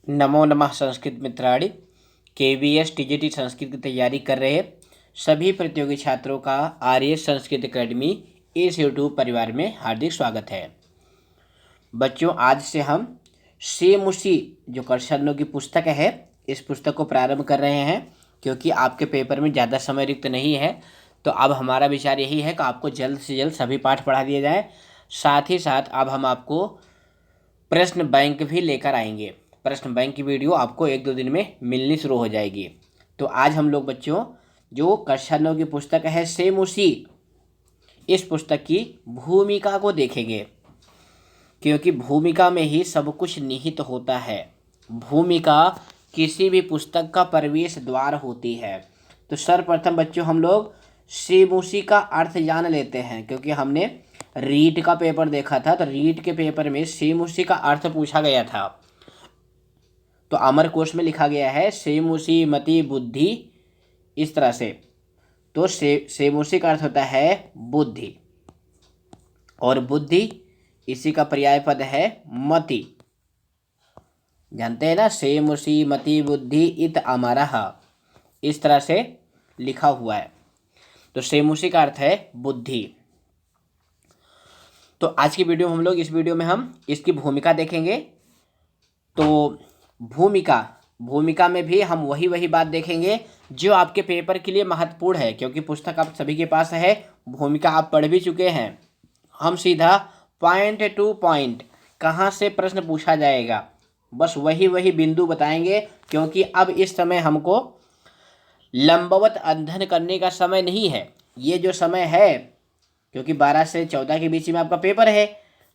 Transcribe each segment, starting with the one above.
नमो नमः संस्कृत मित्राणि। KVS TGT Sanskrit की तैयारी कर रहे सभी प्रतियोगी छात्रों का आर्य संस्कृत एकेडमी इस यूट्यूब परिवार में हार्दिक स्वागत है। बच्चों, आज से हम सेमुसी जो कर्षणों की पुस्तक है, इस पुस्तक को प्रारंभ कर रहे हैं क्योंकि आपके पेपर में ज़्यादा समय रिक्त नहीं है। तो अब हमारा विचार यही है कि आपको जल्द से जल्द सभी पाठ पढ़ा दिए जाए। साथ ही साथ अब हम आपको प्रश्न बैंक भी लेकर आएंगे। प्रश्न बैंक की वीडियो आपको 1-2 दिन में मिलनी शुरू हो जाएगी। तो आज हम लोग बच्चों जो कक्षा 9 की पुस्तक है सेमुसी, इस पुस्तक की भूमिका को देखेंगे, क्योंकि भूमिका में ही सब कुछ निहित होता है। भूमिका किसी भी पुस्तक का प्रवेश द्वार होती है। तो सर्वप्रथम बच्चों हम लोग सेमुसी का अर्थ जान लेते हैं, क्योंकि हमने रीट का पेपर देखा था। तो रीट के पेपर में सेमुसी का अर्थ पूछा गया था। तो अमर कोश में लिखा गया है सेमुसी मति बुद्धि, इस तरह से। तो सेमुसी का अर्थ होता है बुद्धि, और बुद्धि इसी का पर्याय पद है मति। जानते हैं ना, सेमुसी मति बुद्धि इत अमरः, इस तरह से लिखा हुआ है। तो सेमुसी का अर्थ है बुद्धि। तो आज की वीडियो में हम लोग, इस वीडियो में हम इसकी भूमिका देखेंगे। तो भूमिका में भी हम वही बात देखेंगे जो आपके पेपर के लिए महत्वपूर्ण है, क्योंकि पुस्तक आप सभी के पास है, भूमिका आप पढ़ भी चुके हैं। हम सीधा पॉइंट टू पॉइंट कहाँ से प्रश्न पूछा जाएगा, बस वही बिंदु बताएंगे, क्योंकि अब इस समय हमको लंबवत अध्ययन करने का समय नहीं है। ये जो समय है, क्योंकि 12 से 14 के बीच में आपका पेपर है,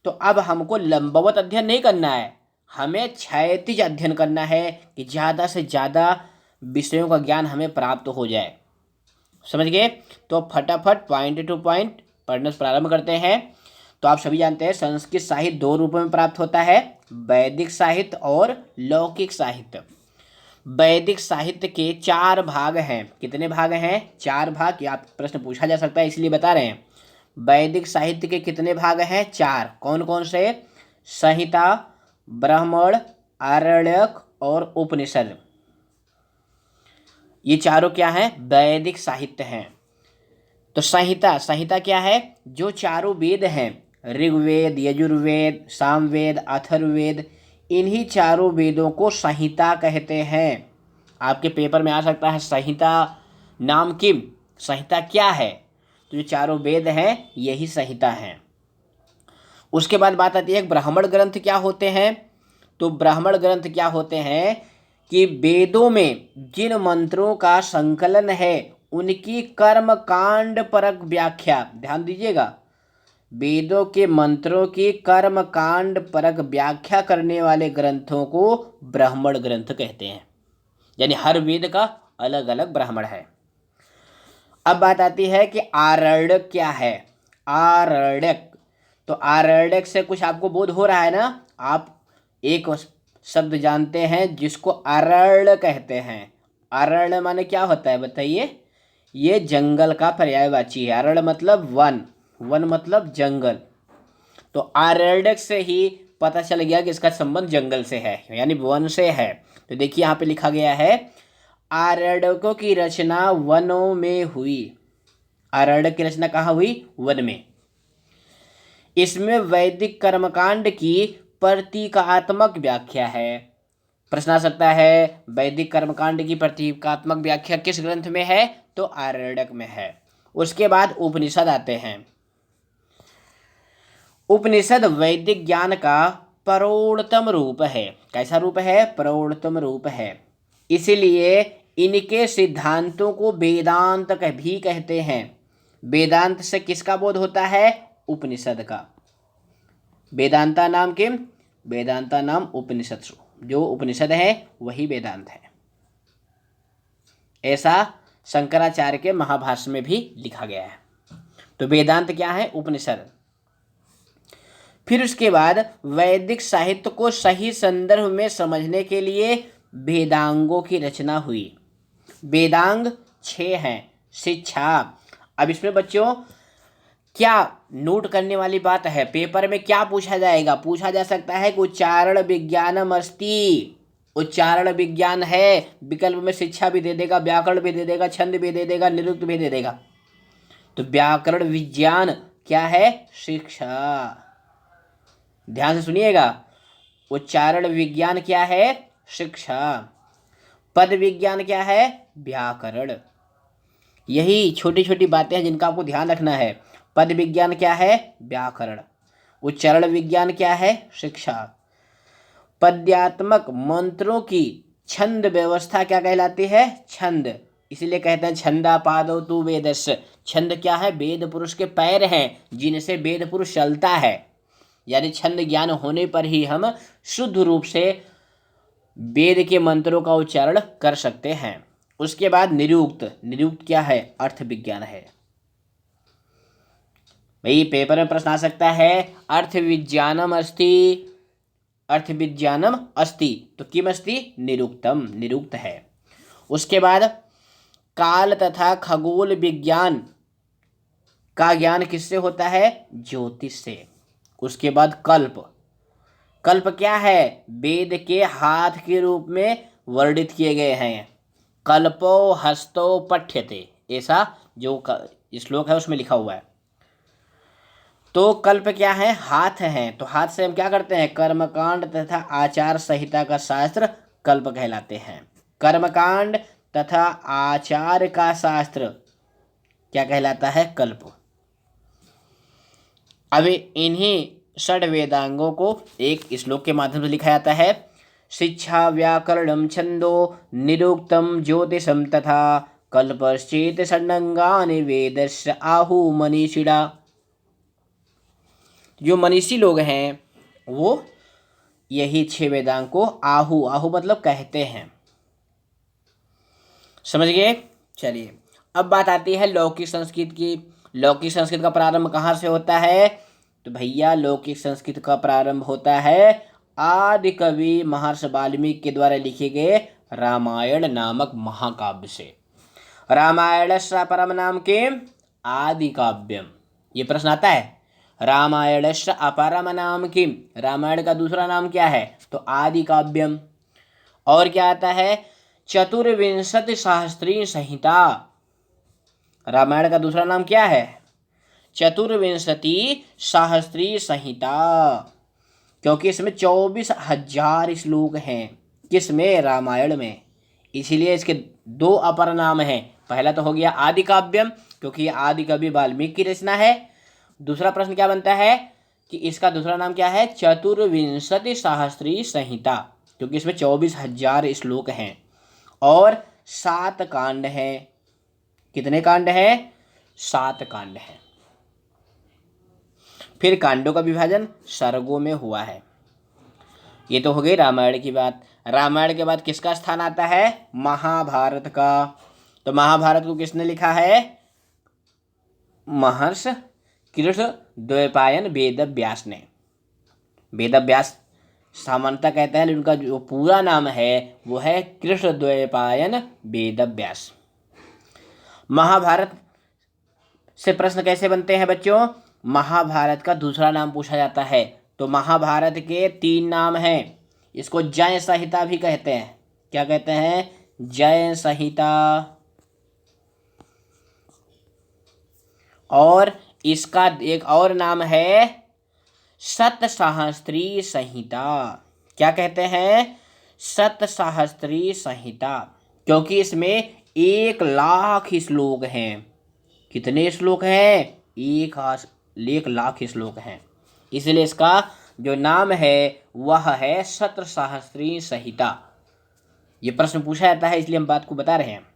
तो अब हमको लंबवत अध्ययन नहीं करना है, हमें क्षैतिज अध्ययन करना है कि ज़्यादा से ज़्यादा विषयों का ज्ञान हमें प्राप्त हो जाए। समझ गए? तो फटाफट पॉइंट टू पॉइंट पढ़ना प्रारंभ करते हैं। तो आप सभी जानते हैं संस्कृत साहित्य 2 रूपों में प्राप्त होता है, वैदिक साहित्य और लौकिक साहित्य। वैदिक साहित्य के 4 भाग हैं। कितने भाग हैं? 4 भाग। या प्रश्न पूछा जा सकता है, इसलिए बता रहे हैं। वैदिक साहित्य के कितने भाग हैं? 4। कौन कौन से? संहिता, ब्राह्मण, आरण्यक और उपनिषद। ये चारों क्या हैं? वैदिक साहित्य हैं। तो संहिता क्या है? जो चारों वेद हैं, ऋग्वेद, यजुर्वेद, सामवेद, अथर्ववेद, इन्हीं चारों वेदों को संहिता कहते हैं। आपके पेपर में आ सकता है संहिता नाम किम, संहिता क्या है? तो जो चारों वेद हैं यही संहिता हैं। उसके बाद बात आती है ब्राह्मण ग्रंथ क्या होते हैं। तो ब्राह्मण ग्रंथ क्या होते हैं कि वेदों में जिन मंत्रों का संकलन है उनकी कर्म कांड परक व्याख्या, ध्यान दीजिएगा, वेदों के मंत्रों की कर्म कांड परक व्याख्या करने वाले ग्रंथों को ब्राह्मण ग्रंथ कहते हैं। यानी हर वेद का अलग अलग ब्राह्मण है। अब बात आती है कि आरण्यक क्या है। आरण्यक, तो आरण्यक से कुछ आपको बोध हो रहा है ना। आप एक शब्द जानते हैं जिसको अरण्य कहते हैं। अरण्य माने क्या होता है बताइए? ये जंगल का पर्यायवाची है। अरण्य मतलब वन, वन मतलब जंगल। तो आरण्यक से ही पता चल गया कि इसका संबंध जंगल से है, यानी वन से है। तो देखिए यहाँ पे लिखा गया है आरण्यकों की रचना वनों में हुई। आरण्यक की रचना कहाँ हुई? वन में। इसमें वैदिक कर्मकांड की प्रतीकात्मक व्याख्या है। प्रश्न आ सकता है वैदिक कर्मकांड की प्रतीकात्मक व्याख्या किस ग्रंथ में है? तो आरण्यक में है। उसके बाद उपनिषद आते हैं। उपनिषद वैदिक ज्ञान का प्रौढ़तम रूप है। कैसा रूप है? प्रौढ़तम रूप है। इसलिए इनके सिद्धांतों को वेदांत भी कहते हैं। वेदांत से किसका बोध होता है? उपनिषद का। वेदांता नाम किम? वेदांता नाम उपनिषद। जो उपनिषद है वही वेदांत है। ऐसा शंकराचार्य के महाभाष्य में भी लिखा गया है। तो वेदांत क्या है? उपनिषद। फिर उसके बाद वैदिक साहित्य को सही संदर्भ में समझने के लिए वेदांगों की रचना हुई। वेदांग 6 हैं। शिक्षा, अब इसमें बच्चों क्या नोट करने वाली बात है, पेपर में क्या पूछा जाएगा? पूछा जा सकता है कि उच्चारण विज्ञानम अस्ति, उच्चारण विज्ञान है, विकल्प में शिक्षा भी दे देगा, व्याकरण भी दे देगा, छंद भी दे देगा, निरुक्त भी दे देगा। तो व्याकरण विज्ञान क्या है? शिक्षा। ध्यान से सुनिएगा, उच्चारण विज्ञान क्या है? शिक्षा। पद विज्ञान क्या है? व्याकरण। यही छोटी छोटी बातें हैं जिनका आपको ध्यान रखना है। पद विज्ञान क्या है? व्याकरण। उच्चारण विज्ञान क्या है? शिक्षा। पद्यात्मक मंत्रों की छंद व्यवस्था क्या कहलाती है? छंद। इसीलिए कहते हैं छंदा पादौ तु वेदस्य। छंद क्या है? वेद पुरुष के पैर हैं जिनसे वेद पुरुष चलता है। यानी छंद ज्ञान होने पर ही हम शुद्ध रूप से वेद के मंत्रों का उच्चारण कर सकते हैं। उसके बाद निरुक्त। निरुक्त क्या है? अर्थ विज्ञान है। भाई पेपर में प्रश्न आ सकता है, अर्थ विज्ञानम अस्ति, अर्थ विज्ञानम अस्ति, तो किम अस्ति? निरुक्तम, निरुक्त है। उसके बाद काल तथा खगोल विज्ञान का ज्ञान किससे होता है? ज्योतिष से। उसके बाद कल्प। कल्प क्या है? वेद के हाथ के रूप में वर्णित किए गए हैं। कल्पो हस्तो पठ्यते, ऐसा जो श्लोक है उसमें लिखा हुआ है। तो कल्प क्या है? हाथ हैं। तो हाथ से हम क्या करते हैं? कर्मकांड तथा आचार संहिता का शास्त्र कल्प कहलाते हैं। कर्मकांड तथा आचार का शास्त्र क्या कहलाता है? कल्प। अब इन्हीं षड वेदांगों को एक श्लोक के माध्यम से लिखा जाता है। शिक्षा व्याकरणम छंदो निरुक्तम ज्योतिषम तथा कल्पश्चेत षडंगानि वेदस्य आहु मनीषिणा। जो मनीषी लोग हैं वो यही 6 वेदांग को आहु, आहु मतलब कहते हैं। समझ गए? चलिए अब बात आती है लौकिक संस्कृत की। लौकिक संस्कृत का प्रारंभ कहाँ से होता है? तो भैया लौकिक संस्कृत का प्रारंभ होता है आदि कवि महर्षि वाल्मीकि के द्वारा लिखे गए रामायण नामक महाकाव्य से। रामायणस्य परम नाम किम? आदि काव्यम। ये प्रश्न आता है, रामायणस्य अपरम नाम किम? रामायण का दूसरा नाम क्या है? तो आदि काव्यम। और क्या आता है? चतुर्विंशति सहस्त्री संहिता। रामायण का दूसरा नाम क्या है? चतुर्विंशति सहस्त्री संहिता, क्योंकि इसमें 24,000 श्लोक हैं। किसमें? रामायण में। इसीलिए इसके 2 अपर नाम हैं। पहला तो हो गया आदि काव्यम, क्योंकि आदि कवि वाल्मीकि की रचना है। दूसरा प्रश्न क्या बनता है कि इसका दूसरा नाम क्या है? चतुर्विंशति सहस्त्री संहिता, क्योंकि इसमें 24,000 श्लोक हैं और 7 कांड हैं। कितने कांड हैं? 7 कांड हैं। फिर कांडों का विभाजन सर्गों में हुआ है। ये तो हो गई रामायण की बात। रामायण के बाद किसका स्थान आता है? महाभारत का। तो महाभारत को किसने लिखा है? महर्षि कृष्ण द्वैपायन वेद व्यास ने। वेद व्यास सामान्यतः कहते हैं, लेकिन उनका जो पूरा नाम है वो है कृष्ण द्वैपायन वेद व्यास। महाभारत से प्रश्न कैसे बनते हैं बच्चों? महाभारत का दूसरा नाम पूछा जाता है। तो महाभारत के 3 नाम हैं। इसको जय संहिता भी कहते हैं। क्या कहते हैं? जय संहिता। और इसका एक और नाम है शतसहस्त्री संहिता। क्या कहते हैं? शतसहस्त्री संहिता, क्योंकि इसमें 1,00,000 श्लोक हैं। कितने श्लोक हैं? 1,00,000 श्लोक हैं। इसलिए इसका जो नाम है वह है शतसहस्त्री संहिता। ये प्रश्न पूछा जाता है, इसलिए हम बात को बता रहे हैं।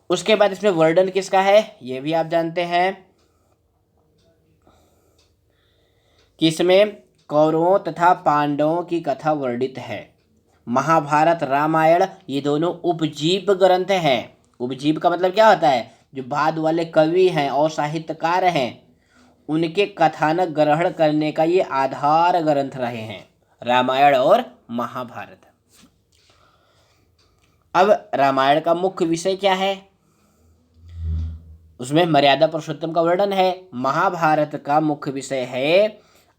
उसके बाद इसमें वर्णन किसका है? ये भी आप जानते हैं कि इसमें कौरवों तथा पांडवों की कथा वर्णित है। महाभारत रामायण ये दोनों उपजीव ग्रंथ हैं। उपजीव का मतलब क्या होता है? जो बाद वाले कवि हैं और साहित्यकार हैं उनके कथानक ग्रहण करने का ये आधार ग्रंथ रहे हैं, रामायण और महाभारत। अब रामायण का मुख्य विषय क्या है? उसमें मर्यादा पुरुषोत्तम का वर्णन है। महाभारत का मुख्य विषय है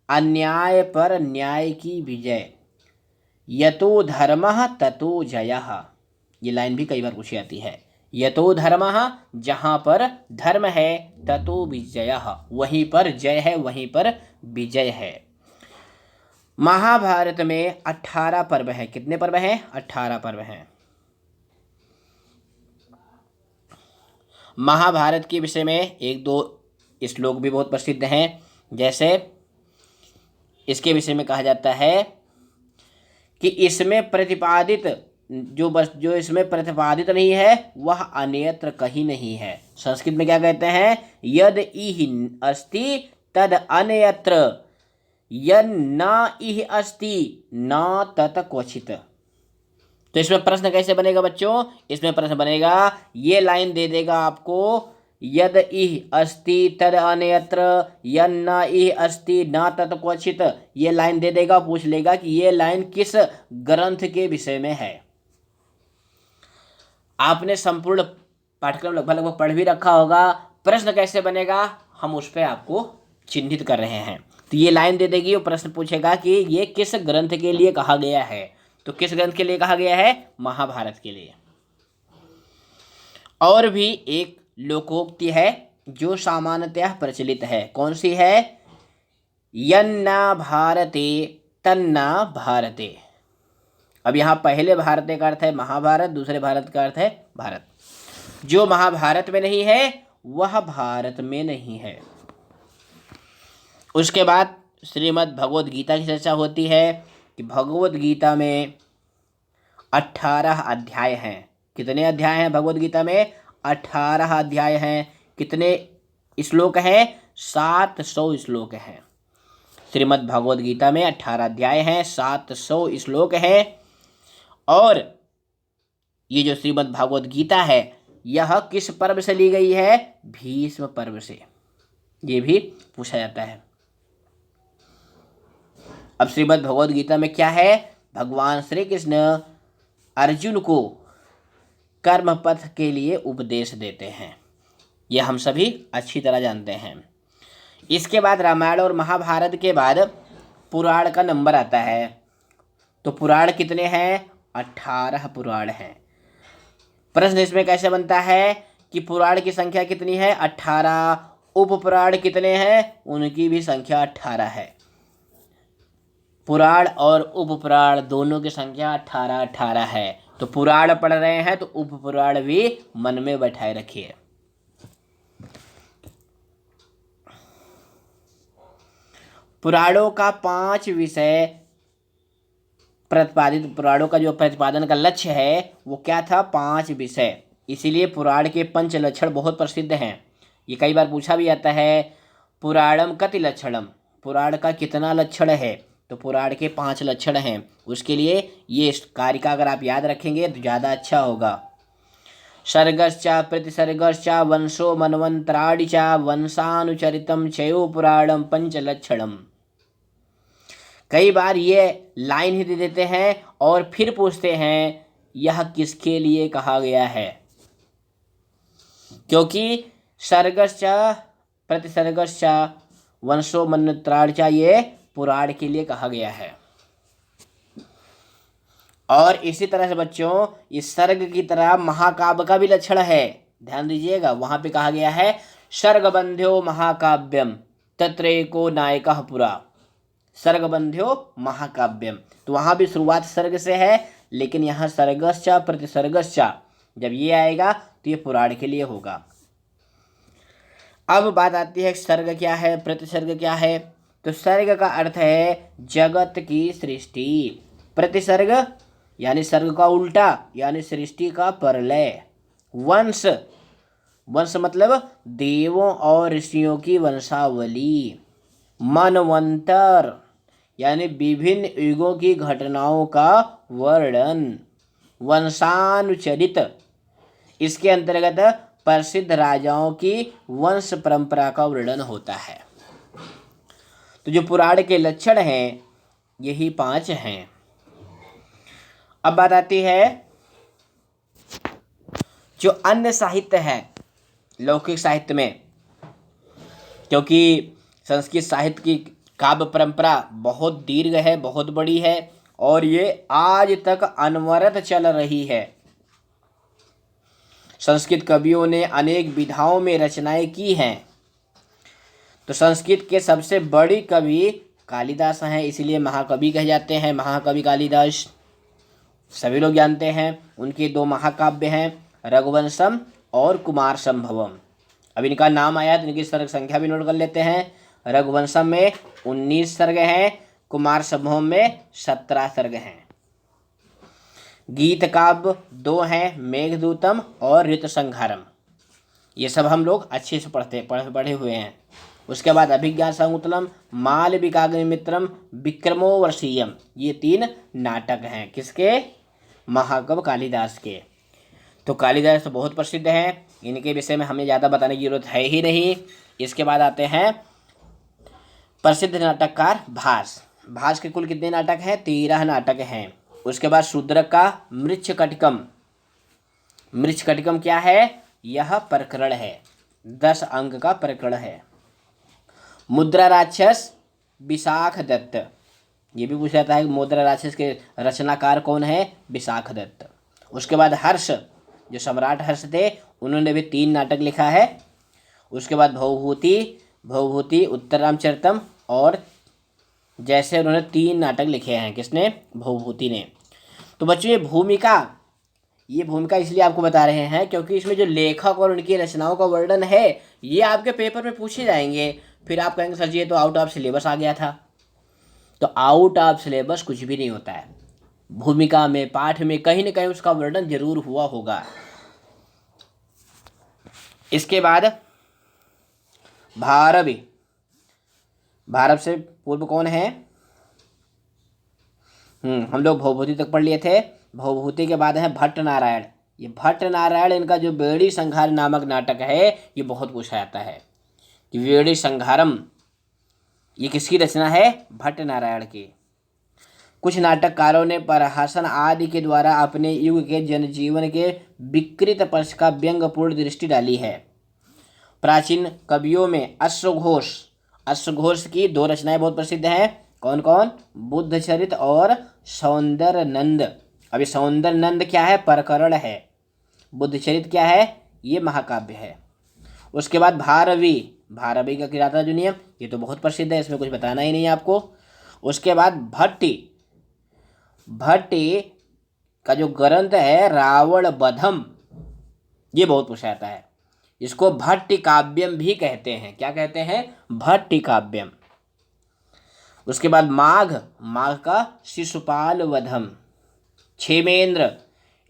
अन्याय पर न्याय की विजय। यतो धर्मः ततो जयः। ये लाइन भी कई बार पूछी जाती है। यतो धर्मः, जहाँ पर धर्म है, ततो विजयः, वहीं पर जय है, वहीं पर विजय है। महाभारत में 18 पर्व हैं। कितने पर्व हैं? 18 पर्व हैं। महाभारत के विषय में एक दो श्लोक भी बहुत प्रसिद्ध हैं। जैसे इसके विषय में कहा जाता है कि इसमें प्रतिपादित जो इसमें प्रतिपादित नहीं है वह अन्यत्र कहीं नहीं है। संस्कृत में क्या कहते हैं? यद इहि अस्ति तद अन्यत्र, यद न इहि अस्ति न तत क्वचित। तो इसमें प्रश्न कैसे बनेगा बच्चों? इसमें प्रश्न बनेगा, ये लाइन दे देगा आपको, यद इह अस्ति तद अन्यत्र, यद न इह अस्ति न तत् क्वचित। ये लाइन दे देगा, पूछ लेगा कि ये लाइन किस ग्रंथ के विषय में है। आपने संपूर्ण पाठ्यक्रम लगभग पढ़ भी रखा होगा। प्रश्न कैसे बनेगा हम उस पर आपको चिन्हित कर रहे हैं। तो ये लाइन दे देगी, वो प्रश्न पूछेगा कि ये किस ग्रंथ के लिए कहा गया है। तो किस ग्रंथ के लिए कहा गया है? महाभारत के लिए। और भी एक लोकोक्ति है जो सामान्यतः प्रचलित है। कौन सी है? यन्ना भारते तन्ना भारते। अब यहाँ पहले भारते का अर्थ है महाभारत, दूसरे भारत का अर्थ है भारत। जो महाभारत में नहीं है वह भारत में नहीं है। उसके बाद श्रीमद् भगवद गीता की चर्चा होती है कि भगवद गीता में 18 अध्याय हैं। कितने अध्याय हैं भगवद गीता में? 18 अध्याय हैं। कितने श्लोक हैं? 700 श्लोक हैं। श्रीमद् भगवद गीता में 18 अध्याय हैं, 700 श्लोक हैं। और ये जो श्रीमद् भगवद गीता है यह किस पर्व से ली गई है? भीष्म पर्व से। ये भी पूछा जाता है। अब श्रीमद् भगवद गीता में क्या है? भगवान श्री कृष्ण अर्जुन को कर्म पथ के लिए उपदेश देते हैं। यह हम सभी अच्छी तरह जानते हैं। इसके बाद रामायण और महाभारत के बाद पुराण का नंबर आता है। तो पुराण कितने हैं? 18 पुराण हैं। प्रश्न इसमें कैसे बनता है कि पुराण की संख्या कितनी है? 18। उपपुराण कितने हैं? उनकी भी संख्या 18 है। पुराण और उपपुराण दोनों की संख्या 18 है। तो पुराण पढ़ रहे हैं तो उपपुराण भी मन में बैठाए रखिए। पुराणों का 5 विषय प्रतिपादित, पुराणों का जो प्रतिपादन का लक्ष्य है वो क्या था? 5 विषय। इसीलिए पुराण के 5 लक्षण बहुत प्रसिद्ध हैं। ये कई बार पूछा भी जाता है, पुराणम कति लक्षणम, पुराण का कितना लक्षण है? तो पुराण के 5 लक्षण हैं। उसके लिए ये कारिका अगर आप याद रखेंगे तो ज़्यादा अच्छा होगा। सर्गश्चा प्रतिसर्गश्चा वंशो मनवंतराणि च वंशानुचरितम चयो पुराणम पंचलक्षणम। कई बार ये लाइन ही दे देते हैं और फिर पूछते हैं यह किसके लिए कहा गया है। क्योंकि सर्गश्चा प्रतिसर्गश्चा वंशो मनवंतराणि च ये पुराण के लिए कहा गया है। और इसी तरह से बच्चों इस सर्ग की तरह महाकाव्य का भी लक्षण है। ध्यान दीजिएगा, वहां पे कहा गया है सर्गबंध्यो महाकाव्यम तत्रैको नायकः पुरा। सर्गबंध्यो महाकाव्यम, तो वहां भी शुरुआत सर्ग से है, लेकिन यहाँ सर्गश्चा प्रतिसर्गश्चा जब ये आएगा तो ये पुराण के लिए होगा। अब बात आती है सर्ग क्या है, प्रतिसर्ग क्या है। तो सर्ग का अर्थ है जगत की सृष्टि। प्रतिसर्ग यानी सर्ग का उल्टा यानी सृष्टि का प्रलय। वंश, वंश मतलब देवों और ऋषियों की वंशावली। मनवंतर यानी विभिन्न युगों की घटनाओं का वर्णन। वंशानुचरित, इसके अंतर्गत प्रसिद्ध राजाओं की वंश परंपरा का वर्णन होता है। तो जो पुराण के लक्षण हैं यही 5 हैं। अब बात आती है जो अन्य साहित्य है लौकिक साहित्य में, क्योंकि संस्कृत साहित्य की काव्य परंपरा बहुत दीर्घ है, बहुत बड़ी है। और ये आज तक अनवरत चल रही है। संस्कृत कवियों ने अनेक विधाओं में रचनाएं की हैं। तो संस्कृत के सबसे बड़ी कवि कालिदास हैं, इसलिए महाकवि कहे जाते हैं। महाकवि कालिदास सभी लोग जानते हैं। उनके दो महाकाव्य हैं, रघुवंशम और कुमार संभवम। अब इनका नाम आया तो इनकी सर्ग संख्या भी नोट कर लेते हैं। रघुवंशम में 19 सर्ग हैं, कुमार संभवम में 17 सर्ग हैं। गीत काव्य 2 हैं, मेघदूतम और ऋतुसंहारम। ये सब हम लोग अच्छे से पढ़े हुए हैं। उसके बाद अभिज्ञान शाकुंतलम, मालविकाग्निमित्रम, विक्रमोर्वशीयम, ये 3 नाटक हैं। किसके? महाकवि कालिदास के। तो कालिदास तो बहुत प्रसिद्ध हैं, इनके विषय में हमें ज़्यादा बताने की जरूरत है ही नहीं। इसके बाद आते हैं प्रसिद्ध नाटककार भास। भास के कुल कितने नाटक हैं? 13 नाटक हैं। उसके बाद शूद्रक का मृच्छकटिकम। मृच्छकटिकम क्या है? यह प्रकरण है, 10 अंक का प्रकरण है। मुद्रा राक्षस विशाख दत्त, ये भी पूछा जाता है कि मुद्रा राक्षस के रचनाकार कौन है? विशाख दत्त। उसके बाद हर्ष, जो सम्राट हर्ष थे, उन्होंने भी 3 नाटक लिखा है। उसके बाद भवभूति, उत्तर रामचरितम, और जैसे उन्होंने 3 नाटक लिखे हैं। किसने? भवभूति ने। तो बच्चों ये भूमिका इसलिए आपको बता रहे हैं क्योंकि इसमें जो लेखक और उनकी रचनाओं का वर्णन है ये आपके पेपर में पूछे जाएंगे। फिर आप कहेंगे सर जी ये तो आउट ऑफ सिलेबस आ गया था। तो आउट ऑफ सिलेबस कुछ भी नहीं होता है। भूमिका में, पाठ में कहीं न कहीं उसका वर्णन जरूर हुआ होगा। इसके बाद भारवी। भारव से पूर्व कौन है? हम लोग भवभूति तक पढ़ लिए थे। भवभूति के बाद है भट्ट नारायण। ये भट्ट नारायण, इनका जो बेड़ी संहार नामक नाटक है ये बहुत पूछा जाता है कि बेड़ी संहारम ये किसकी रचना है? भट्ट नारायण की। कुछ नाटककारों ने प्रहसन आदि के द्वारा अपने युग के जनजीवन के विकृत पक्ष का व्यंग्यपूर्ण दृष्टि डाली है। प्राचीन कवियों में अश्वघोष की 2 रचनाएं बहुत प्रसिद्ध हैं। कौन कौन? बुद्धचरित और सौंदर्य नंद। अभी सौंदर्य नंद क्या है? प्रकरण है। बुद्धचरित क्या है? ये महाकाव्य है। उसके बाद भारवी का किराता जो नियम, ये तो बहुत प्रसिद्ध है, इसमें कुछ बताना ही नहीं आपको। उसके बाद भट्टी का जो ग्रंथ है रावण बधम, ये बहुत पूछा जाता है। इसको भट्टी काव्यम भी कहते हैं। क्या कहते हैं? भट्टी काव्यम। उसके बाद माघ का शिशुपाल वधम। क्षेमेंद्र,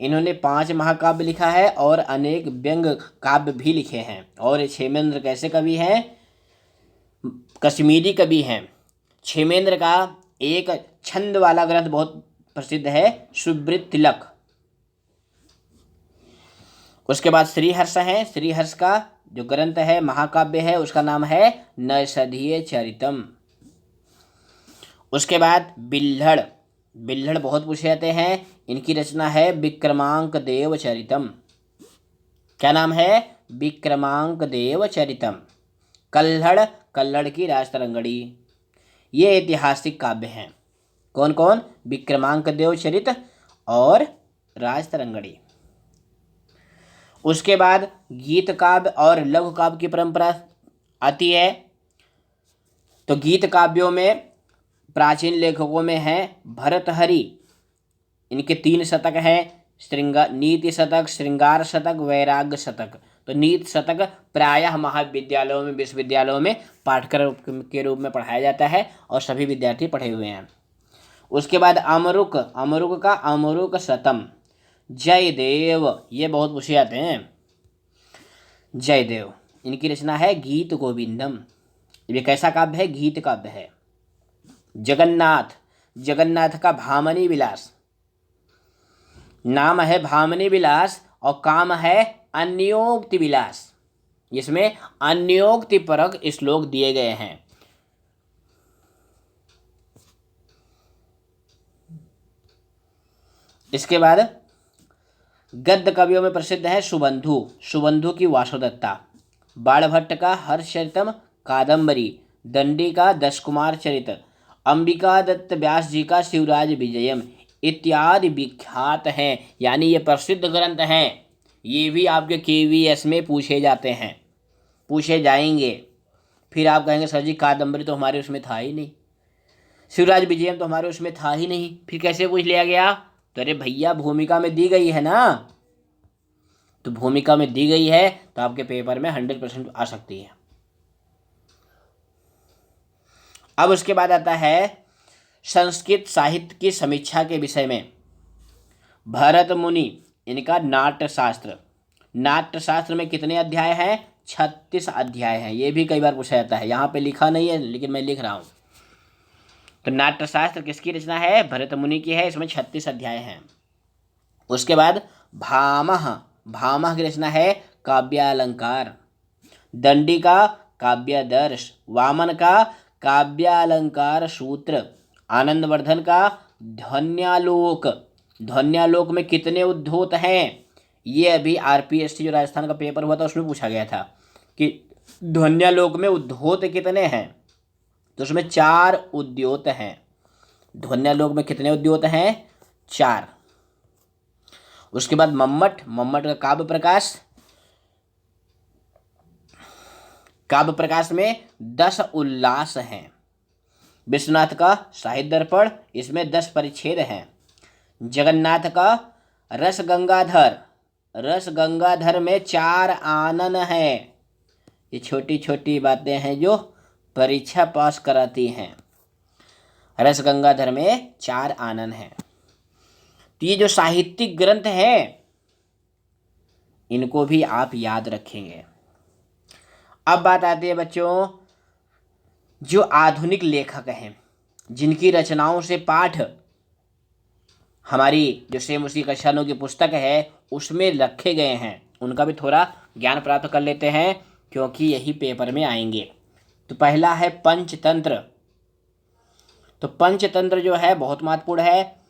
इन्होंने 5 महाकाव्य लिखा है और अनेक व्यंग्य काव्य भी लिखे हैं। और ये क्षेमेंद्र कैसे कवि हैं? कश्मीरी कवि हैं। क्षेमेंद्र का एक छंद वाला ग्रंथ बहुत प्रसिद्ध है, सुब्रत तिलक। उसके बाद श्रीहर्ष है। श्रीहर्ष का जो ग्रंथ है, महाकाव्य है, उसका नाम है नैषधीय चरितम। उसके बाद बिल्हड़ बहुत पूछे जाते हैं। इनकी रचना है विक्रमांक देव चरितम। क्या नाम है? विक्रमांक देव चरितम। कल्हड़ की राजतरंगड़ी, ये ऐतिहासिक काव्य हैं। कौन कौन? विक्रमांक देव चरित और राजतरंगड़ी। उसके बाद गीत काव्य और लघु काव्य की परंपरा आती है। तो गीत काव्यों में प्राचीन लेखकों में हैं भर्तहरि, इनके 3 शतक हैं, नीति शतक, श्रृंगार शतक, वैराग्य शतक। तो नीति शतक प्रायः महाविद्यालयों में, विश्वविद्यालयों में पाठ्यक्रम के रूप में पढ़ाया जाता है और सभी विद्यार्थी पढ़े हुए हैं। उसके बाद अमरुक का अमरुक शतम। जयदेव, ये बहुत पूछे जाते हैं। जयदेव, इनकी रचना है गीत गोविंदम। ये कैसा काव्य है? गीत काव्य है। जगन्नाथ का भामनी विलास, नाम है भामनी विलास और काम है अन्योक्ति विलास। इसमें अन्योक्ति परक श्लोक दिए गए हैं। इसके बाद गद्य कवियों में प्रसिद्ध है सुबंधु की वासोदत्ता, बाणभट्ट का हर्षचरितम कादंबरी, दंडी का 10 कुमार चरित अंबिका दत्त व्यास जी का शिवराज विजयम इत्यादि विख्यात हैं, यानी ये प्रसिद्ध ग्रंथ हैं। ये भी आपके KVS में पूछे जाते हैं, पूछे जाएंगे। फिर आप कहेंगे सर जी कादम्बरी तो हमारे उसमें था ही नहीं, शिवराज विजयम तो हमारे उसमें था ही नहीं, फिर कैसे पूछ लिया गया? तो अरे भैया भूमिका में दी गई है ना, तो भूमिका में दी गई है तो आपके पेपर में 100% आ सकती है। अब उसके बाद आता है संस्कृत साहित्य की समीक्षा के विषय में। भरत मुनि इनका नाट्यशास्त्र, नाट्यशास्त्र में कितने अध्याय हैं? 36 अध्याय हैं। ये भी कई बार पूछा जाता है, यहाँ पे लिखा नहीं है लेकिन मैं लिख रहा हूँ। तो नाट्यशास्त्र किसकी रचना है? भरत मुनि की है। इसमें 36 अध्याय हैं। उसके बाद भामह, भामह की रचना है काव्यालंकार। दंडी का काव्यदर्श, वामन का काव्यालंकार सूत्र, आनंदवर्धन का ध्वन्यालोक। ध्वन्यालोक में कितने उद्धोत हैं? ये अभी RPST जो राजस्थान का पेपर हुआ था उसमें पूछा गया था कि ध्वन्यालोक में उद्धोत कितने हैं, तो उसमें 4 उद्योत हैं। ध्वन्यालोक में कितने उद्योत हैं? 4। उसके बाद मम्मट, मम्मट का काव्य प्रकाश, काव्य प्रकाश में 10 उल्लास हैं। विश्वनाथ का साहित्य दर्पण, इसमें 10 परिच्छेद हैं। जगन्नाथ का रस गंगाधर, रस गंगाधर में 4 आनन हैं। ये छोटी छोटी बातें हैं जो परीक्षा पास कराती हैं। रस गंगाधर में 4 आनन हैं। तो ये जो साहित्यिक ग्रंथ हैं इनको भी आप याद रखेंगे। अब बात आती है बच्चों जो आधुनिक लेखक हैं, जिनकी रचनाओं से पाठ हमारी जो सेम उसी कक्षाओं की पुस्तक है उसमें रखे गए हैं, उनका भी थोड़ा ज्ञान प्राप्त कर लेते हैं क्योंकि यही पेपर में आएंगे। तो पहला है पंचतंत्र। तो पंचतंत्र जो है बहुत महत्वपूर्ण है।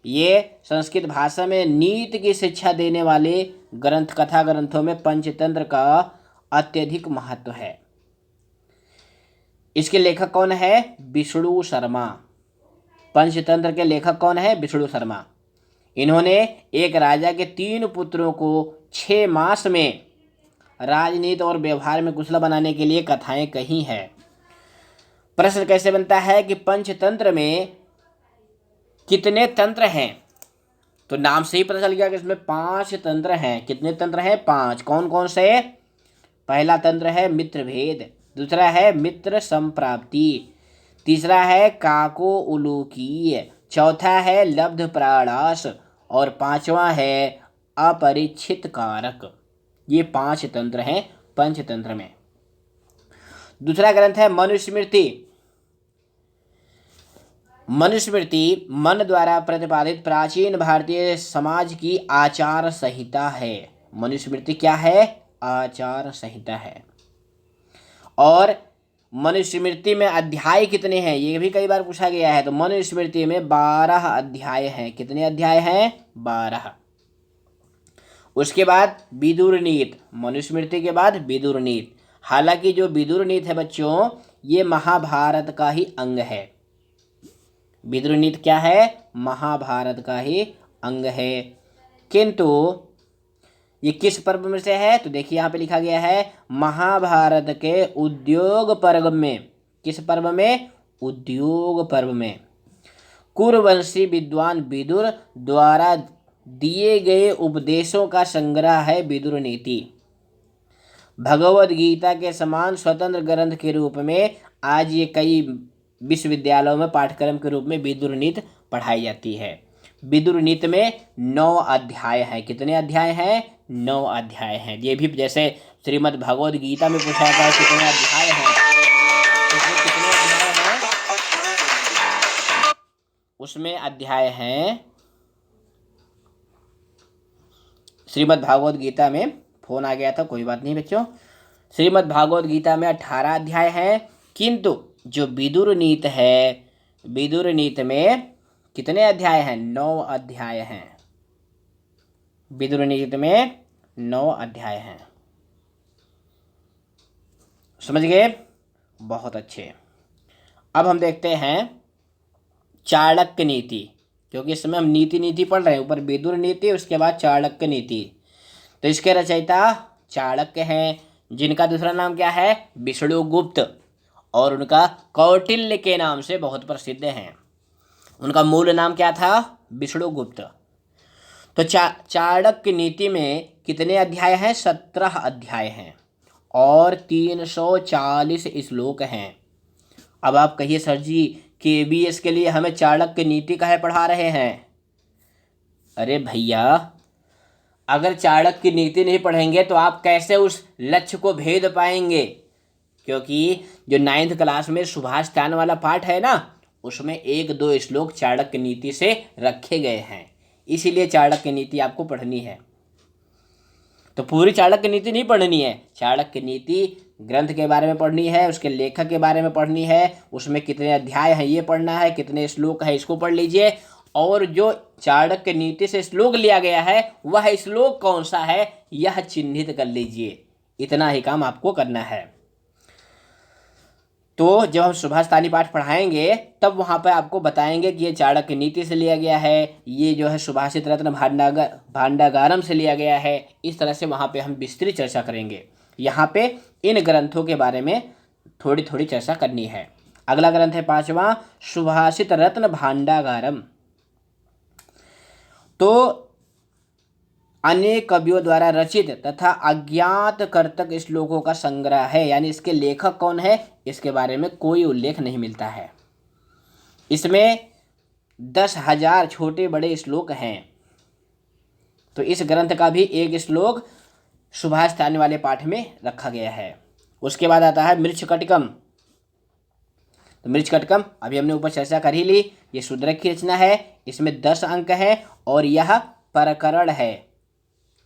ये संस्कृत भाषा में नीति की शिक्षा देने वाले ग्रंथ, कथा ग्रंथों में पंचतंत्र का अत्यधिक महत्व है। इसके लेखक कौन है? विष्णु शर्मा। पंचतंत्र के लेखक कौन है? विष्णु शर्मा। इन्होंने एक राजा के 3 पुत्रों को 6 मास में राजनीति और व्यवहार में कुशल बनाने के लिए कथाएं कही हैं। प्रश्न कैसे बनता है कि पंचतंत्र में कितने तंत्र हैं? तो नाम से ही पता चल गया कि इसमें 5 तंत्र हैं। कितने तंत्र हैं? 5। कौन कौन से? पहला तंत्र है मित्र भेद, दूसरा है मित्र संप्राप्ति, तीसरा है काको उलूकीय, चौथा है लब्ध प्राणास और 5वां है अपरिच्छित कारक। ये 5 तंत्र हैं पंचतंत्र में। दूसरा ग्रंथ है मनुस्मृति। मनुस्मृति मन द्वारा प्रतिपादित प्राचीन भारतीय समाज की आचार संहिता है। मनुस्मृति क्या है? आचार संहिता है। और मनुस्मृति में अध्याय कितने हैं ये भी कई बार पूछा गया है। तो मनुस्मृति में 12 अध्याय हैं। कितने अध्याय हैं? 12। उसके बाद विदुर नीति, मनुस्मृति के बाद विदुर नीति। हालांकि जो विदुर नीति है बच्चों ये महाभारत का ही अंग है। विदुर नीति क्या है? महाभारत का ही अंग है। किंतु ये किस पर्व में से है? तो देखिए यहाँ पे लिखा गया है महाभारत के उद्योग पर्व में। किस पर्व में? उद्योग पर्व में। कुरुवंशी विद्वान विदुर द्वारा दिए गए उपदेशों का संग्रह है विदुर नीति। भगवद गीता के समान स्वतंत्र ग्रंथ के रूप में आज ये कई विश्वविद्यालयों में पाठ्यक्रम के रूप में विदुर नीति पढ़ाई जाती है। विदुर नीति में 9 अध्याय हैं। कितने अध्याय हैं? 9 अध्याय हैं। ये भी जैसे श्रीमद् भगवद गीता में पूछा जाता है कितने अध्याय हैं, उसमें कितने अध्याय हैं? उसमें अध्याय हैं। श्रीमद् भागवत गीता में फोन आ गया था, कोई बात नहीं बच्चों। श्रीमद् भागवत गीता में 18 अध्याय हैं। किंतु जो विदुर नीति है, विदुर नीति में कितने अध्याय हैं? 9 अध्याय हैं। विदुर नीति में 9 अध्याय हैं। समझ गए? बहुत अच्छे। अब हम देखते हैं चाणक्य नीति, क्योंकि इस समय हम नीति नीति पढ़ रहे हैं। ऊपर विदुर नीति, उसके बाद चाणक्य नीति। तो इसके रचयिता चाणक्य हैं, जिनका दूसरा नाम क्या है, विष्णुगुप्त, और उनका कौटिल्य के नाम से बहुत प्रसिद्ध हैं। उनका मूल नाम क्या था, विष्णुगुप्त। तो चाणक्य नीति में कितने अध्याय हैं, 17 अध्याय हैं और 340 श्लोक हैं। अब आप कहिए सर जी KBS के लिए हमें चाणक्य नीति काहे पढ़ा रहे हैं। अरे भैया, अगर चाणक्य नीति नहीं पढ़ेंगे तो आप कैसे उस लक्ष्य को भेद पाएंगे, क्योंकि जो 9th क्लास में सुभाष तान वाला पाठ है ना, उसमें 1-2 श्लोक चाणक्य नीति से रखे गए हैं, इसीलिए चाणक्य नीति आपको पढ़नी है। तो पूरी चाणक्य नीति नहीं पढ़नी है, चाणक्य नीति ग्रंथ के बारे में पढ़नी है, उसके लेखक के बारे में पढ़नी है, उसमें कितने अध्याय हैं ये पढ़ना है, कितने श्लोक है इसको पढ़ लीजिए, और जो चाणक्य नीति से श्लोक लिया गया है वह श्लोक कौन सा है यह चिन्हित कर लीजिए। इतना ही काम आपको करना है। तो जब हम सुभाषतानी पाठ पढ़ाएंगे तब वहाँ पर आपको बताएंगे कि ये चाणक्य नीति से लिया गया है, ये जो है सुभाषित रत्न भांडागारम से लिया गया है। इस तरह से वहाँ पे हम विस्तृत चर्चा करेंगे। यहाँ पे इन ग्रंथों के बारे में थोड़ी थोड़ी चर्चा करनी है। अगला ग्रंथ है 5वां, सुभाषित रत्न भांडागारम। तो अनेक कवियों द्वारा रचित तथा अज्ञात कर्तक श्लोकों का संग्रह है, यानी इसके लेखक कौन है इसके बारे में कोई उल्लेख नहीं मिलता है। इसमें 10,000 छोटे बड़े श्लोक हैं। तो इस ग्रंथ का भी एक श्लोक सुभाष तानी वाले पाठ में रखा गया है। उसके बाद आता है मृच्छकटिकम। तो मृच्छकटिकम अभी हमने ऊपर चर्चा कर ही ली, ये शूद्रक की रचना है, इसमें 10 अंक हैं और यह प्रकरण है।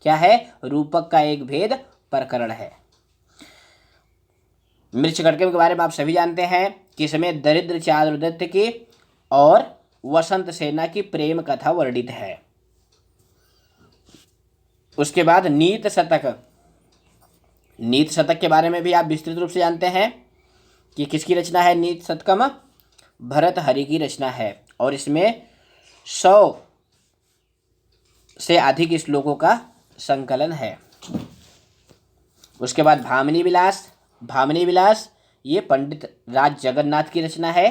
क्या है, रूपक का एक भेद प्रकरण है। मृच्छकटिकम के बारे में आप सभी जानते हैं कि इसमें दरिद्र चारुदत्त की और वसंत सेना की प्रेम कथा वर्णित है। उसके बाद नीत शतक। नीत शतक के बारे में भी आप विस्तृत रूप से जानते हैं कि किसकी रचना है। नीत शतकम भरतहरि की रचना है और इसमें 100 से अधिक श्लोकों का संकलन है। उसके बाद भामिनी विलास। भामिनी विलास ये पंडित राज जगन्नाथ की रचना है।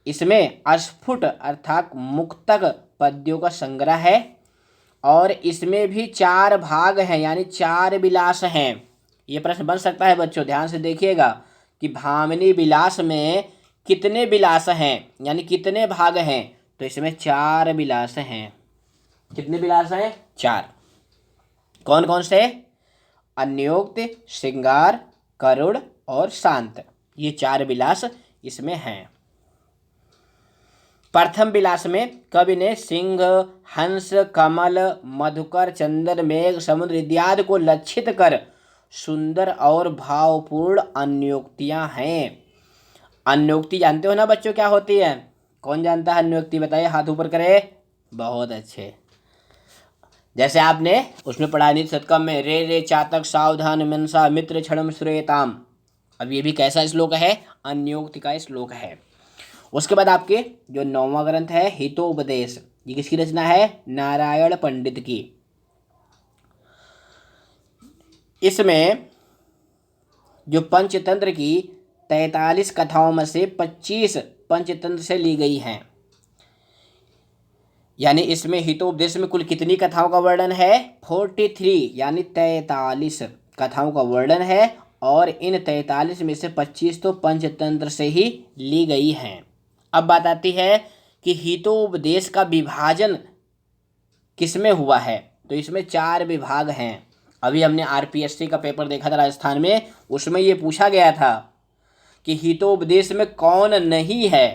इसमें अस्फुट अर्थात मुक्तक पद्यों का संग्रह है और इसमें भी 4 भाग हैं, यानी 4 विलास हैं। ये प्रश्न बन सकता है बच्चों, ध्यान से देखिएगा कि भामिनी विलास में कितने विलास हैं, यानी कितने भाग हैं। तो इसमें 4 विलास हैं। कितने विलास हैं, 4। कौन कौन से, अन्योक्त, श्रृंगार, करुण और शांत, ये 4 विलास इसमें हैं। प्रथम विलास में कवि ने सिंह, हंस, कमल, मधुकर, चंद्र, मेघ, समुद्र इत्यादि को लक्षित कर सुंदर और भावपूर्ण अन्योक्तियां हैं। अन्योक्ति जानते हो ना बच्चों क्या होती है, कौन जानता है अन्योक्ति, बताइए, हाथ ऊपर करे। बहुत अच्छे। जैसे आपने उसमें पढ़ा नीत शतकम में रे रे चातक सावधान मनसा मित्र क्षणम श्रेयताम। अब ये भी कैसा श्लोक है, अन्योक्ति का श्लोक है। उसके बाद आपके जो 9वां ग्रंथ है हितोपदेश, ये किसकी रचना है, नारायण पंडित की। इसमें जो पंचतंत्र की 43 कथाओं में से 25 पंचतंत्र से ली गई हैं, यानी इसमें हितोपदेश में कुल कितनी कथाओं का वर्णन है, 43, यानी 43 कथाओं का वर्णन है और इन 43 में से 25 तो पंचतंत्र से ही ली गई हैं। अब बात आती है कि हितोपदेश का विभाजन किसमें हुआ है, तो इसमें 4 विभाग हैं। अभी हमने RPSC का पेपर देखा था राजस्थान में, उसमें ये पूछा गया था कि हितोपदेश में कौन नहीं है,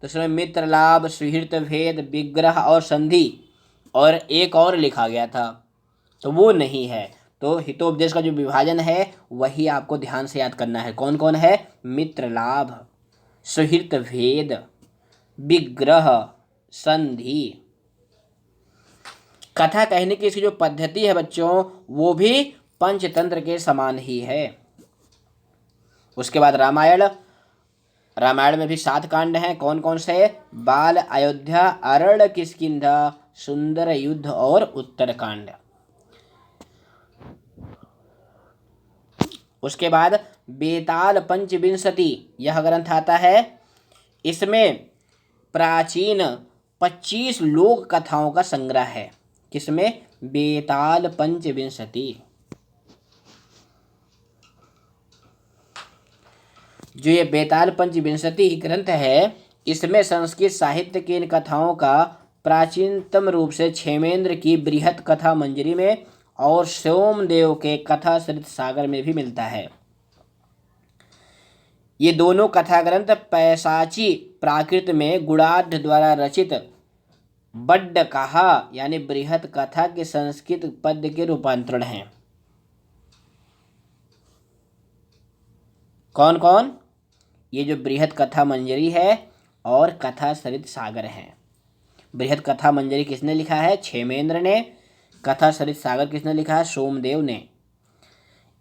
तो इसमें मित्र लाभ, सुहृत भेद, विग्रह और संधि और एक और लिखा गया था, तो वो नहीं है। तो हितोपदेश का जो विभाजन है वही आपको ध्यान से याद करना है। कौन कौन है, मित्र लाभ, सुहृत भेद, विग्रह, संधि। कथा कहने की इसकी जो पद्धति है बच्चों वो भी पंचतंत्र के समान ही है। उसके बाद रामायण। रामायण में भी 7 कांड हैं। कौन कौन से? बाल, अयोध्या, अरण्य किष्किंधा, सुंदर युद्ध और उत्तरकांड। उसके बाद बेताल पंचविंशति यह ग्रंथ आता है। इसमें प्राचीन 25 लोक कथाओं का संग्रह है। किसमें? बेताल पंचविंशति। जो ये बेताल पंचविंशति ग्रंथ है, इसमें संस्कृत साहित्य की इन कथाओं का प्राचीनतम रूप से क्षेमेंद्र की बृहत कथा मंजरी में और सोमदेव के कथा सरित सागर में भी मिलता है। ये दोनों कथा ग्रंथ पैशाची प्राकृत में गुणाढ़ द्वारा रचित बड्ड कहा यानी बृहत कथा के संस्कृत पद्य के रूपांतरण हैं। कौन कौन? ये जो बृहत कथा मंजरी है और कथा सरित सागर है। बृहत कथा मंजरी किसने लिखा है? क्षेमेंद्र ने। कथा सरित सागर किसने लिखा है? सोमदेव ने।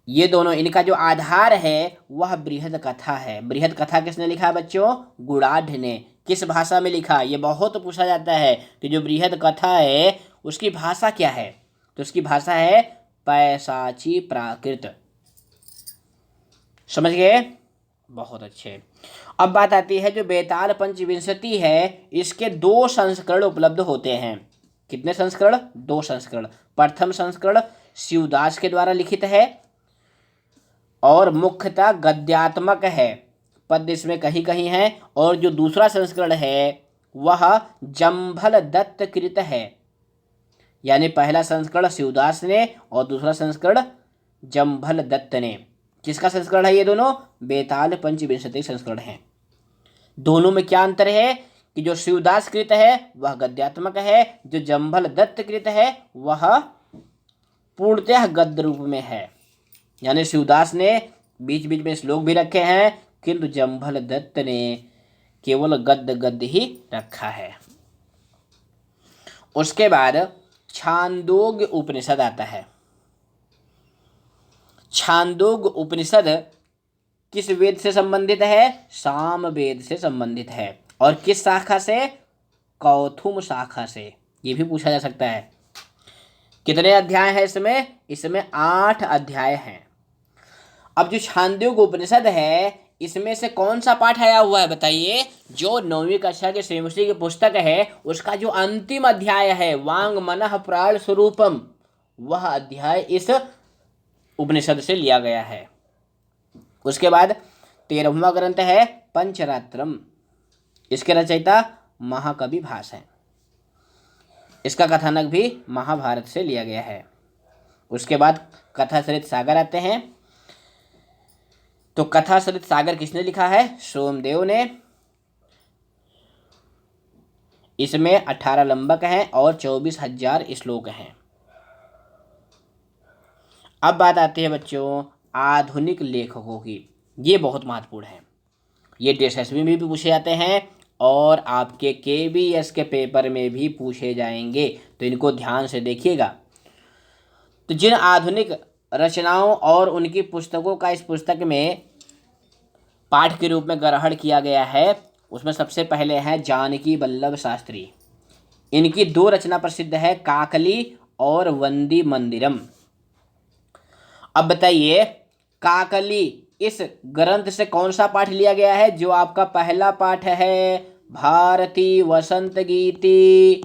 ये दोनों, इनका जो आधार है वह बृहत कथा है। बृहत कथा किसने लिखा है बच्चों? गुणाढ़ ने। किस भाषा में लिखा? ये बहुत पूछा जाता है कि जो बृहत कथा है उसकी भाषा क्या है, तो उसकी भाषा है पैशाची प्राकृत। समझ गए? बहुत अच्छे। अब बात आती है जो बेताल पंचविंशति है, इसके 2 संस्करण उपलब्ध होते हैं। कितने संस्करण? 2 संस्करण। प्रथम संस्करण शिवदास के द्वारा लिखित है और मुख्यतः गद्यात्मक है, पद्य इसमें कहीं कहीं है। और जो दूसरा संस्करण है वह जंभल दत्त कृत है, यानी पहला संस्करण शिवदास ने और दूसरा संस्करण जंभल दत्त ने। किसका संस्करण है ये दोनों? बेताल पंचविंशति संस्करण है। दोनों में क्या अंतर है कि जो शिवदास कृत है वह गद्यात्मक है, जो जंभल दत्त कृत है वह पूर्णतः गद्य रूप में है। यानी शिवदास ने बीच बीच में श्लोक भी रखे हैं, किंतु जंभल दत्त ने केवल गद्य ही रखा है। उसके बाद छांदोग्य उपनिषद आता है। छांदोग्य उपनिषद किस वेद से संबंधित है? साम वेद से संबंधित है। और किस शाखा से? कौथुम शाखा से। ये भी पूछा जा सकता है। कितने अध्याय हैं इसमें? इसमें 8 अध्याय हैं। अब जो छांदोग्य उपनिषद है इसमें से कौन सा पाठ आया हुआ है बताइए? जो 9वीं कक्षा के श्रीमुषी की पुस्तक है उसका जो अंतिम अध्याय है वांग मनः प्राण स्वरूपम, वह अध्याय इस उपनिषद से लिया गया है। उसके बाद 13वां ग्रंथ है पंचरात्रम। इसके रचयिता महाकवि भास हैं। इसका कथानक भी महाभारत से लिया गया है। उसके बाद कथा सरित सागर आते हैं। तो कथा सरित सागर किसने लिखा है? सोमदेव ने। इसमें 18 लंबक हैं और 24,000 श्लोक हैं। अब बात आती है बच्चों आधुनिक लेखकों की। ये बहुत महत्वपूर्ण है। ये DSSB में भी पूछे जाते हैं और आपके KBS के पेपर में भी पूछे जाएंगे, तो इनको ध्यान से देखिएगा। तो जिन आधुनिक रचनाओं और उनकी पुस्तकों का इस पुस्तक में पाठ के रूप में ग्रहण किया गया है, उसमें सबसे पहले है जानकी वल्लभ शास्त्री। इनकी 2 रचना प्रसिद्ध है, काकली और वंदी मंदिरम। अब बताइए काकली इस ग्रंथ से कौन सा पाठ लिया गया है? जो आपका पहला पाठ है भारती वसंत गीति।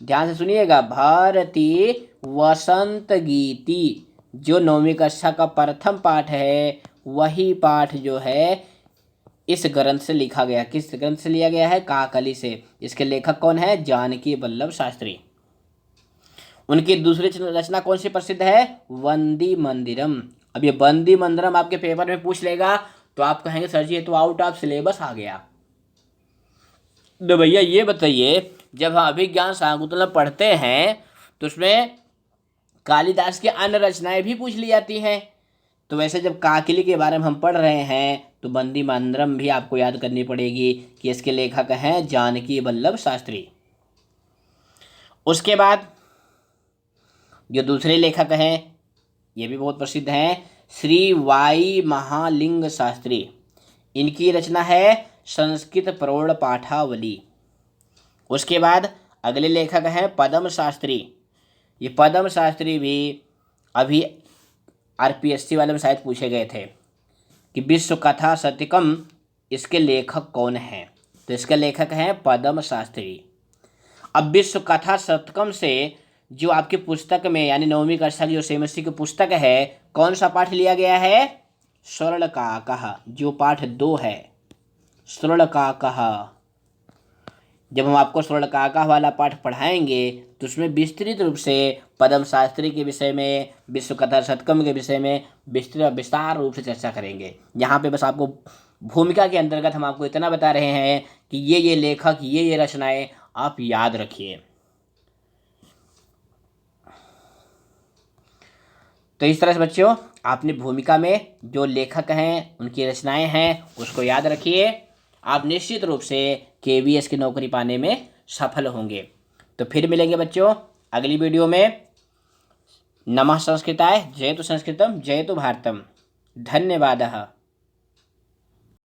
ध्यान से सुनिएगा, भारती वसंत गीति जो 9वीं कक्षा का प्रथम पाठ है, वही पाठ जो है इस ग्रंथ से लिखा गया। किस ग्रंथ से लिया गया है? काकली से। इसके लेखक कौन है? जानकी वल्लभ शास्त्री। उनकी दूसरी रचना कौन सी प्रसिद्ध है? वंदी मंदिरम। अब ये वंदी मंदिरम आपके पेपर में पूछ लेगा तो आप कहेंगे सर जी ये तो आउट ऑफ सिलेबस आ गया। तो भैया ये बताइए, जब हम अभिज्ञान शाकुंतलम पढ़ते हैं तो उसमें कालिदास की अन्य रचनाएं भी पूछ ली जाती हैं। तो वैसे जब काकली के बारे में हम पढ़ रहे हैं तो वंदी मंदिरम भी आपको याद करनी पड़ेगी कि इसके लेखक हैं जानकी वल्लभ शास्त्री। उसके बाद जो दूसरे लेखक हैं ये भी बहुत प्रसिद्ध हैं, श्री वाई महालिंग शास्त्री। इनकी रचना है संस्कृत प्रौढ़ पाठावली। उसके बाद अगले लेखक हैं पद्म शास्त्री। ये पद्म शास्त्री भी अभी आरपीएससी वाले में शायद पूछे गए थे कि विश्व कथा शतकम इसके लेखक कौन हैं। तो इसके लेखक हैं पद्म शास्त्री। अब विश्व कथा शतकम से जो आपकी पुस्तक में यानी 9वीं कक्षा की जो सेमेस्ट्री की पुस्तक है, कौन सा पाठ लिया गया है? स्वर्णकाकः, जो पाठ 2 है स्वर्णकाकः। जब हम आपको स्वर्णकाकः वाला पाठ पढ़ाएंगे तो उसमें विस्तृत रूप से पद्म शास्त्री के विषय में, विश्व कथा शतकम के विषय में विस्तार रूप से चर्चा करेंगे। यहाँ पे बस आपको भूमिका के अंतर्गत हम आपको इतना बता रहे हैं कि ये लेखक, ये रचनाएं आप याद रखिए। तो इस तरह से बच्चों आपने भूमिका में जो लेखक हैं, उनकी रचनाएं हैं, उसको याद रखिए। आप निश्चित रूप से केवीएस की नौकरी पाने में सफल होंगे। तो फिर मिलेंगे बच्चों अगली वीडियो में। नमः संस्कृताय, जयतु संस्कृतम, जयतु भारतम। धन्यवादः।